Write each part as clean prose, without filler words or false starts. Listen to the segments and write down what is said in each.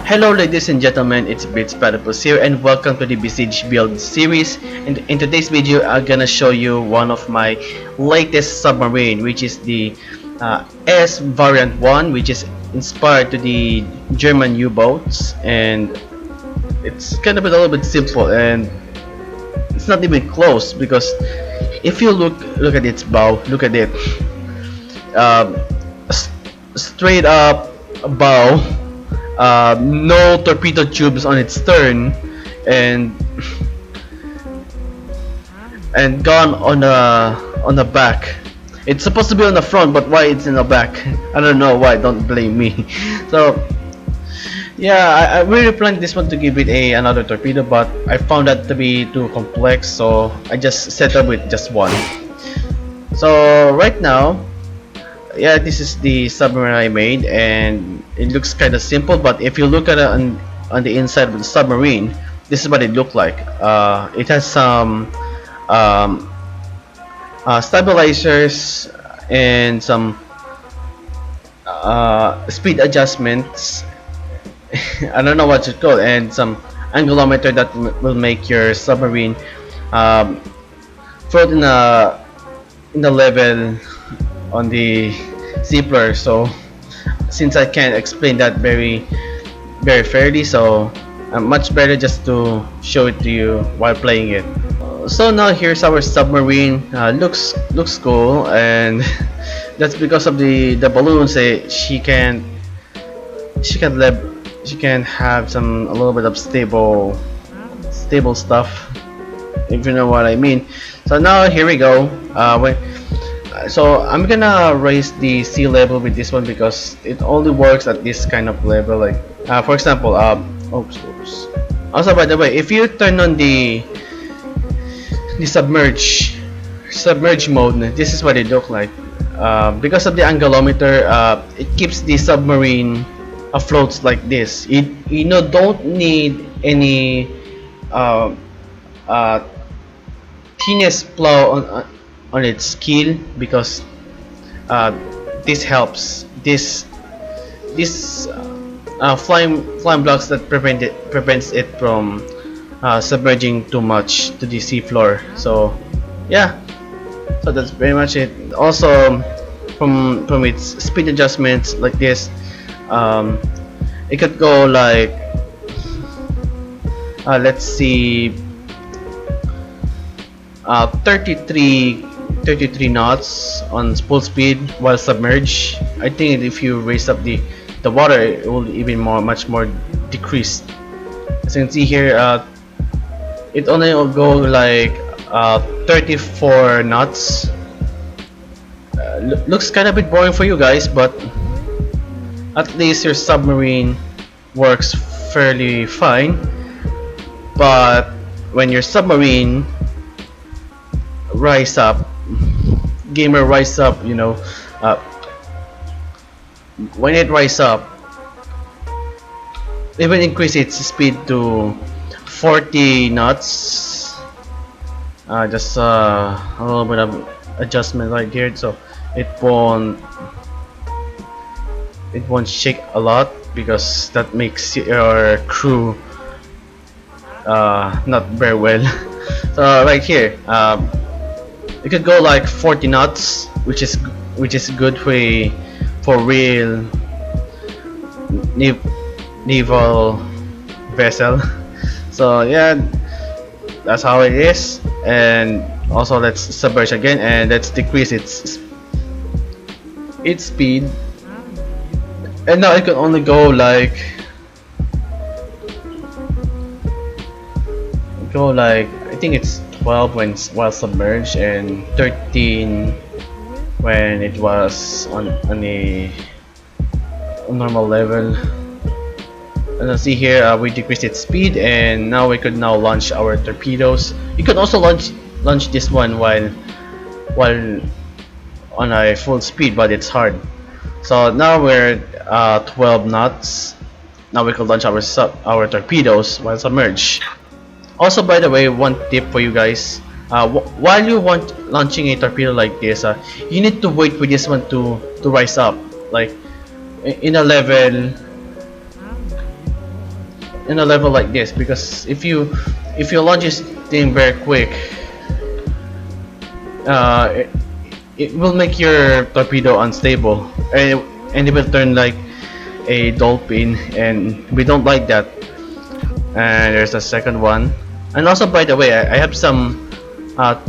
Hello ladies and gentlemen, it's Blitsplatapus here and welcome to the Besiege build series. And in today's video, I'm gonna show you one of my latest submarine, which is the S variant 1, which is inspired to the German U-boats, and it's kind of a little bit simple and it's not even close because if you look at its bow, look at it, um, straight up bow. No torpedo tubes on its stern, and gone on the back. It's supposed to be on the front, but why it's in the back? I don't know why. Don't blame me. So yeah, I really planned this one to give it another torpedo, but I found that to be too complex, so I just set up with just one. So right now, yeah, this is the submarine I made, and it looks kind of simple, but if you look at it on the inside of the submarine, this is what it looked like. It has some stabilizers and some speed adjustments. I don't know what it's called, and some angulometer that will make your submarine float in the level on the zipper. So since I can't explain that very fairly, so much better just to show it to you while playing it. So now here's our submarine. Looks cool, and that's because of the balloons. She can have a little bit of stable stuff, if you know what I mean. So now here we go. So I'm gonna raise the sea level with this one because it only works at this kind of level. Like for example, oops. Also, by the way, if you turn on the submerge mode, this is what it looks like. Because of the angulometer, it keeps the submarine afloat like this. You know, don't need any thinnest plow on its keel, because this helps. This flying blocks that prevents it from submerging too much to the seafloor. So yeah, so that's very much it. Also, from its speed adjustments like this, it could go like let's see, 33 knots on full speed while submerged. I think if you raise up the water, it will even much more decreased. As you can see here, it only will go like 34 knots. Looks kind of a bit boring for you guys, but at least your submarine works fairly fine. But when your submarine rise up, you know, when it rise up, even increase its speed to 40 knots. Just a little bit of adjustment right here, so it won't shake a lot, because that makes your crew not very well. So right here, it could go like 40 knots, which is good for real naval vessel. So yeah, that's how it is. And also, let's submerge again, and let's decrease its speed. And now it can only go like I think it's 12 while submerged, and 13 when it was on a normal level. And let's see here, we decreased its speed, and now we could launch our torpedoes. You can also launch this one while on a full speed, but it's hard. So now we're 12 knots. Now we can launch our torpedoes while submerged. Also, by the way, one tip for you guys: while you want launching a torpedo like this, you need to wait for this one to rise up, like in a level in a level like this, because if you launch this thing very quick, it, it will make your torpedo unstable, and it will turn like a dolphin, and we don't like that. And there's a second one. And also, by the way, I have some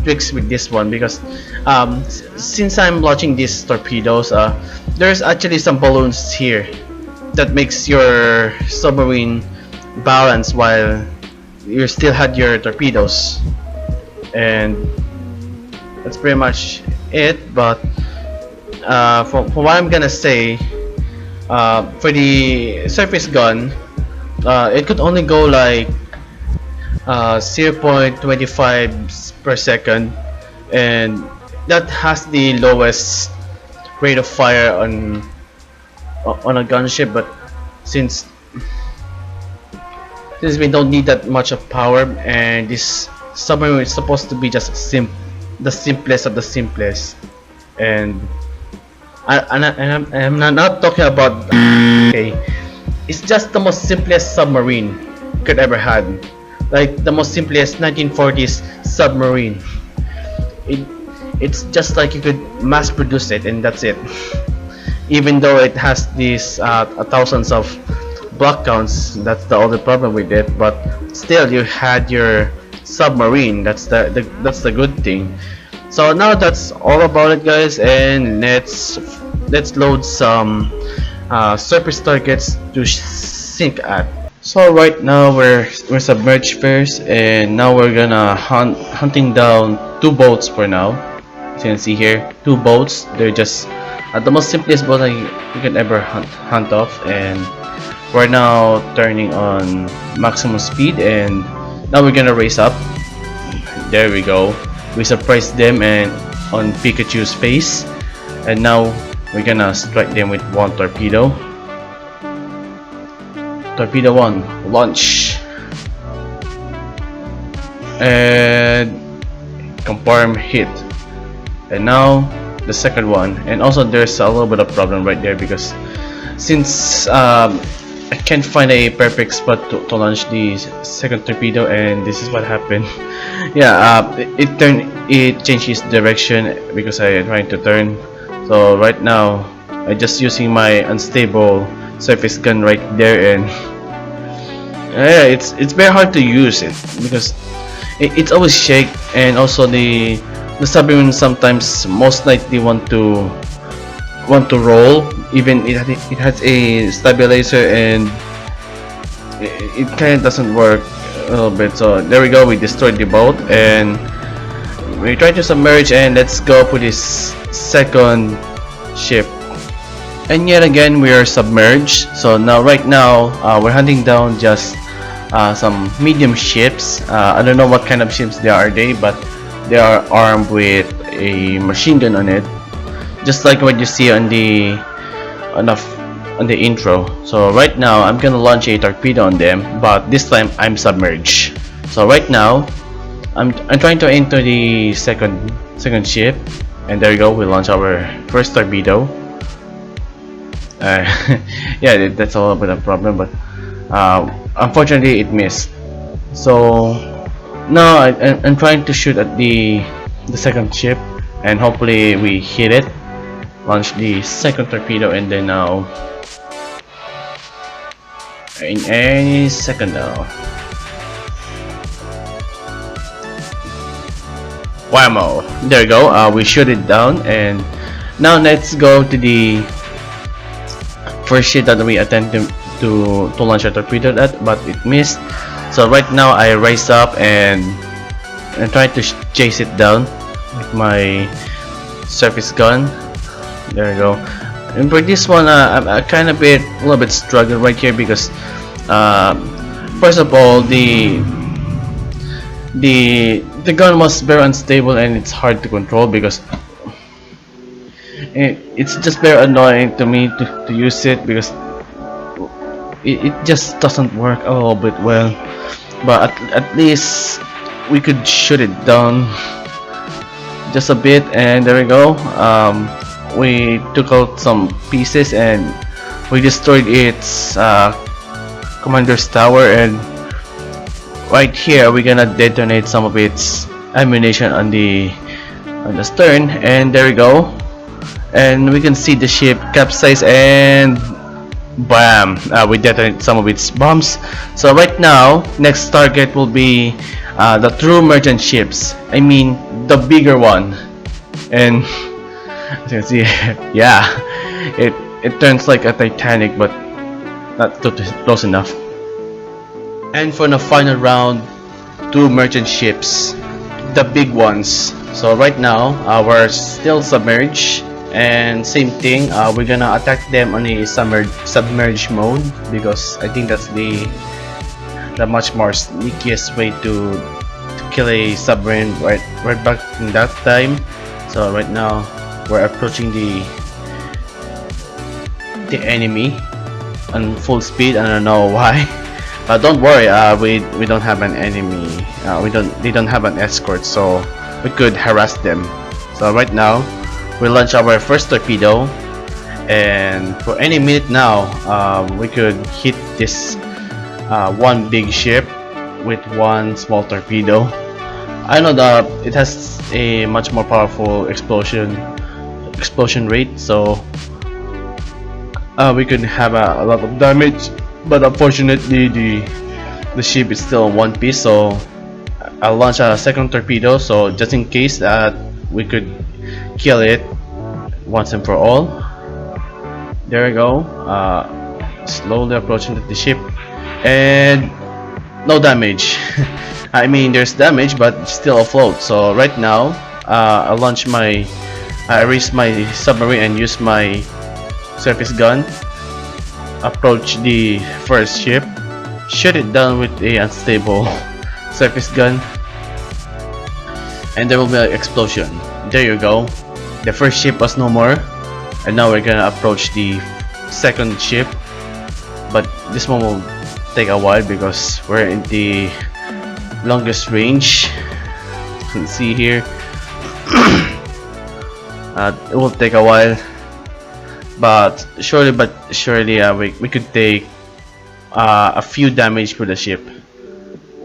tricks with this one, because since I'm launching these torpedoes, there's actually some balloons here that makes your submarine balance while you still had your torpedoes. And that's pretty much it. But for what I'm gonna say, for the surface gun, it could only go like 0.25 per second, and that has the lowest rate of fire on a gunship. But since we don't need that much of power, and this submarine is supposed to be just the simplest of the simplest, and I'm not talking about okay, it's just the most simplest submarine you could ever had, like the most simplest 1940s submarine. It's just like you could mass produce it, and that's it. Even though it has these thousands of block counts, that's the only problem with it. But still, you had your submarine. That's the good thing. So now that's all about it, guys, and let's load some surface targets to sink at. So right now we're submerged first, and now we're gonna hunting down two boats for now. As you can see here, two boats. They're just the most simplest boat you can ever hunt off, and we're now turning on maximum speed, and now we're gonna race up. There we go. We surprised them and on Pikachu's face, and now we're gonna strike them with one torpedo. Torpedo 1, launch, and confirm hit. And now the second one, and also there's a little bit of problem right there, because since I can't find a perfect spot to launch the second torpedo, and this is what happened. Yeah, it changed its direction because I trying to turn. So right now I'm just using my unstable surface gun right there, and yeah, it's very hard to use it because it's always shake, and also the submarine sometimes most likely want to roll, even it has a stabilizer, and it kind of doesn't work a little bit. So there we go, we destroyed the boat, and we try to submerge, and let's go for this second ship. And yet again we are submerged. So now right now we're hunting down just some medium ships. I don't know what kind of ships they are, but they are armed with a machine gun on it, just like what you see on the intro. So right now I'm gonna launch a torpedo on them, but this time I'm submerged. So right now I'm trying to enter the second ship, and there we go, we launch our first torpedo. Yeah, that's a little bit of a problem, but unfortunately it missed. So now I'm trying to shoot at the second ship, and hopefully we hit it. Launch the second torpedo, and then now in any second now. Whammo! There we go. We shoot it down, and now let's go to the first ship that we attempted to launch a torpedo at, but it missed. So right now I raise up and try to chase it down with my surface gun. There we go. And for this one, I'm kind of a little bit struggling right here, because first of all, the gun was very unstable, and it's hard to control because it's just very annoying to me to use it, because it just doesn't work a little bit well. But at least we could shoot it down just a bit, and there we go. We took out some pieces, and we destroyed its commander's tower, and right here we're gonna detonate some of its ammunition on the stern, and there we go. And we can see the ship capsize, and bam, we detonate some of its bombs. So right now, next target will be the true merchant ships. I mean, the bigger one. And as you can see, yeah, it turns like a Titanic, but not too close enough. And for the final round, two merchant ships, the big ones. So right now, we're still submerged, and same thing. We're gonna attack them on a submerged mode, because I think that's the much more sneakiest way to kill a submarine right back in that time. So right now, we're approaching the enemy on full speed. I don't know why. Don't worry, we don't have an enemy. They don't have an escort, so we could harass them. So right now, we launch our first torpedo, and for any minute now, we could hit this one big ship with one small torpedo. I know that it has a much more powerful explosion rate, so we could have a lot of damage. But unfortunately, the ship is still in one piece, so I'll launch a second torpedo, so just in case that we could kill it once and for all. There we go. Slowly approaching the ship, and no damage. I mean, there's damage, but it's still afloat. So right now, I raise my submarine and use my surface gun. Approach the first ship, shoot it down with a unstable surface gun, and there will be an explosion. There you go. The first ship was no more, and now we're gonna approach the second ship, but this one will take a while because we're in the longest range. You can see here. It will take a while, but surely we could take a few damage for the ship,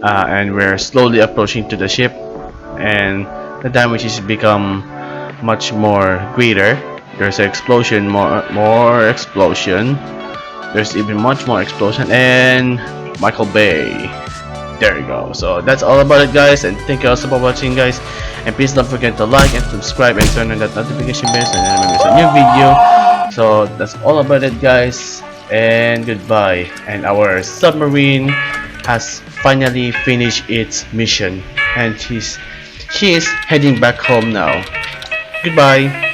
and we're slowly approaching to the ship, and the damage is become much more greater. There's an explosion, more explosion, there's even much more explosion, and Michael Bay. There you go. So that's all about it, guys, and thank you also for watching, guys, and please don't forget to like and subscribe and turn on that notification bell so you never miss a new video. So that's all about it, guys, and goodbye. And our submarine has finally finished its mission, and she is heading back home now. Goodbye.